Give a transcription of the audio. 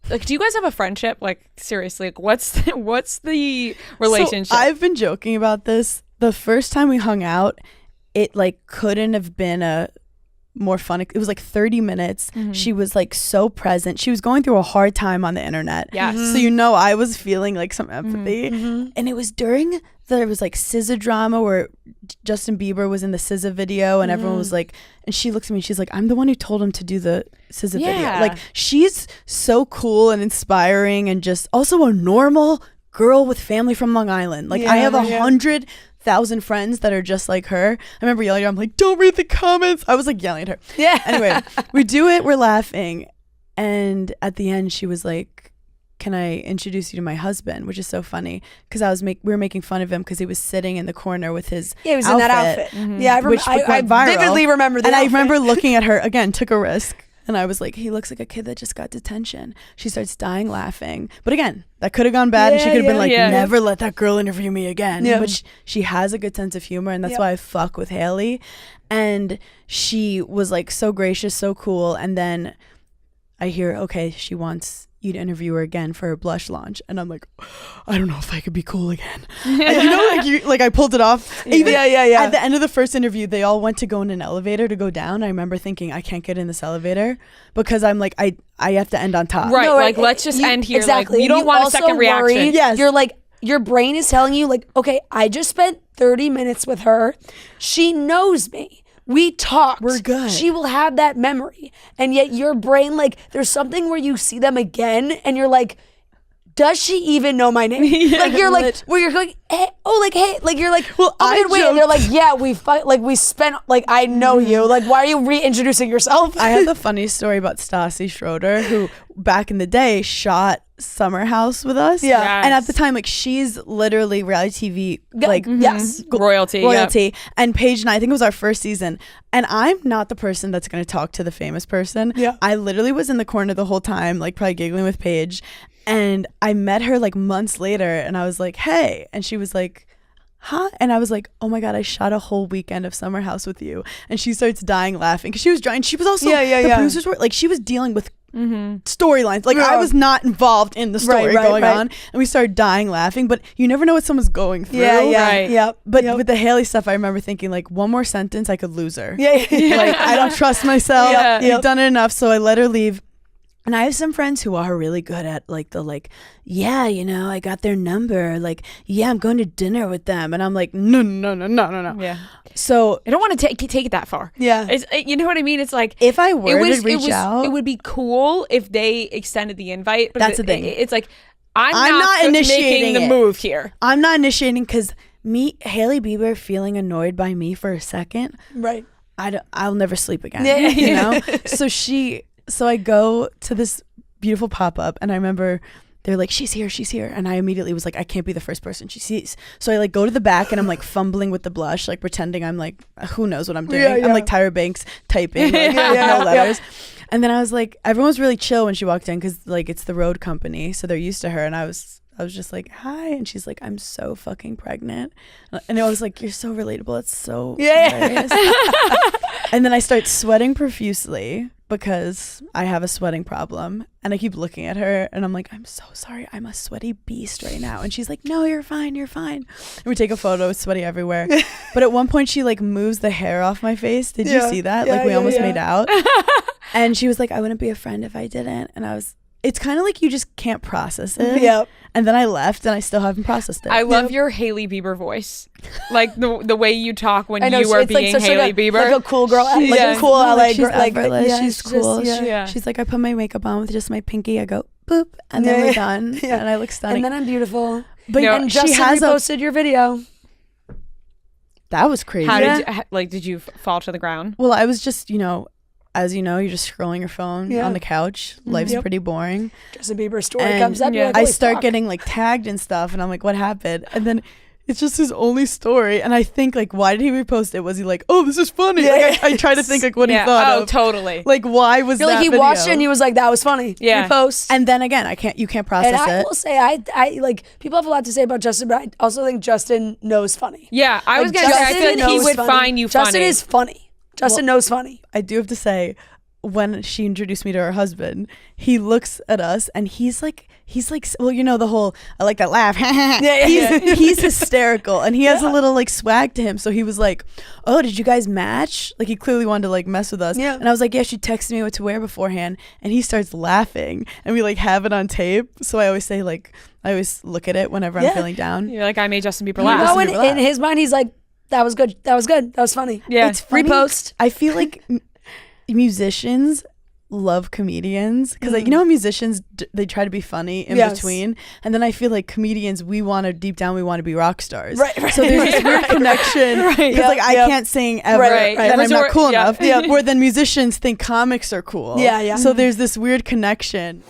Like, do you guys have a friendship? Like, seriously, like, what's the relationship? So I've been joking about this. The first time we hung out, it like couldn't have been a more fun. It was like 30 minutes. She was like so present. She was going through a hard time on the internet. Yes. So I was feeling like some empathy. And it was during there was like SZA drama where Justin Bieber was in the SZA video and everyone was like, and she looks at me and she's like, I'm the one who told him to do the SZA video. Like, she's so cool and inspiring and just also a normal girl with family from Long Island. Like, I have 100,000 friends that are just like her. I remember yelling at her, I'm like, don't read the comments. I was like yelling at her. Yeah. Anyway, we do it, we're laughing. And at the end, she was like, can I introduce you to my husband? Which is so funny because we were making fun of him because he was sitting in the corner with his he was in that outfit. Yeah, I vividly remember that. And I remember looking at her again, took a risk. And I was like, he looks like a kid that just got detention. She starts dying laughing. But again, that could have gone bad. And she could have been like, never let that girl interview me again. Yeah. But she has a good sense of humor. And that's why I fuck with Hailey. And she was like so gracious, so cool. And then I hear, okay, she wants you to interview her again for her blush launch. And I'm like, I don't know if I could be cool again. And like I pulled it off. Even at the end of the first interview, they all went to go in an elevator to go down. I remember thinking, I can't get in this elevator because I'm like, I have to end on top. Right, no, like let's just end here. Exactly. Like, you don't want a second reaction. Yes. You're like, your brain is telling you like, okay, I just spent 30 minutes with her. She knows me. We talked. We're good. She will have that memory. And yet your brain, like, there's something where you see them again and you're like, does she even know my name? Like, you're like, where you're like, hey, like, you're like, well, wait. And they're like, yeah, we spent, like, I know you. Like, why are you reintroducing yourself? I have the funny story about Stassi Schroeder, who back in the day shot Summer House with us. Yeah. Yes. And at the time, like, she's literally reality TV, like, royalty. Yep. And Paige and I think it was our first season. And I'm not the person that's going to talk to the famous person. Yeah. I literally was in the corner the whole time, like, probably giggling with Paige. And I met her like months later and I was like, hey. And she was like, huh? And I was like, oh my God, I shot a whole weekend of Summer House with you. And she starts dying laughing because she was drawing. She was also, the producers were like, she was dealing with storylines. Like, I was not involved in the story going on. And we started dying laughing, but you never know what someone's going through. But with the Hailey stuff, I remember thinking like, one more sentence, I could lose her. Like, I don't trust myself. You've done it enough. So I let her leave. And I have some friends who are really good at like I got their number. Like, I'm going to dinner with them. And I'm like, no. Yeah. So I don't want to take it that far. Yeah. You know what I mean? It's like, if I were to reach out, it would be cool if they extended the invite. But that's the thing. It's like, I'm not initiating the move here. I'm not initiating because Hailey Bieber feeling annoyed by me for a second. Right. I'll never sleep again. Yeah. You know? So I go to this beautiful pop-up and I remember they're like, she's here. And I immediately was like, I can't be the first person she sees. So I like go to the back and I'm like fumbling with the blush, like pretending I'm like, who knows what I'm doing. I'm like Tyra Banks typing, like, no letters. And then I was like, everyone was really chill when she walked in because like it's the road company. So they're used to her. And I was just like, hi. And she's like, I'm so fucking pregnant. And I was like, you're so relatable. It's so hilarious. And then I start sweating profusely because I have a sweating problem. And I keep looking at her and I'm like, I'm so sorry. I'm a sweaty beast right now. And she's like, no, you're fine. And we take a photo, it's sweaty everywhere. But at one point she like moves the hair off my face. Did you see that? Like we almost made out. And she was like, I wouldn't be a friend if I didn't. And it's kind of like you just can't process it. Yep. And then I left and I still haven't processed it. I love your Hailey Bieber voice. Like the way you talk when you are being like Hailey Bieber. Like a cool girl. Like a cool LA girl. Like, she's cool. She's like, I put my makeup on with just my pinky. I go, boop. And then we're done. And I look stunning. And then I'm beautiful. But and Justin reposted your video. That was crazy. How did you fall to the ground? Well, I was just, as you know, you're just scrolling your phone on the couch. Life's pretty boring. Justin Bieber's story comes up. Like, I start getting like tagged and stuff, and I'm like, what happened? And then it's just his only story. And I think like, why did he repost it? Was he like, oh, this is funny? Like, I try to think like what he thought of. Oh, totally. Like, why was that he video? Watched it and he was like, that was funny. Yeah. Repost. And then again, you can't process it. And I will say, I like, people have a lot to say about Justin, but I also think Justin knows funny. Yeah, I was going to say, I feel like he would find you funny. Justin is funny. Justin knows funny. I do have to say, when she introduced me to her husband, he looks at us and he's like, well, you know, the whole, I like that laugh. He's hysterical, and he has a little like swag to him. So he was like, oh, did you guys match? Like, he clearly wanted to like mess with us. And I was like, yeah, she texted me what to wear beforehand. And he starts laughing, and we like have it on tape. So I always say, like, I always look at it whenever I'm feeling down. You're like, I made Justin Bieber laugh. In his mind, he's like, that was good. That was good. That was funny. Yeah. It's funny. Repost. I feel like musicians love comedians because like, you know, musicians they try to be funny in between, and then I feel like comedians, we want to deep down, we want to be rock stars, right. So there's this weird connection because like I can't sing ever, and I'm not cool enough, where then musicians think comics are cool, so there's this weird connection.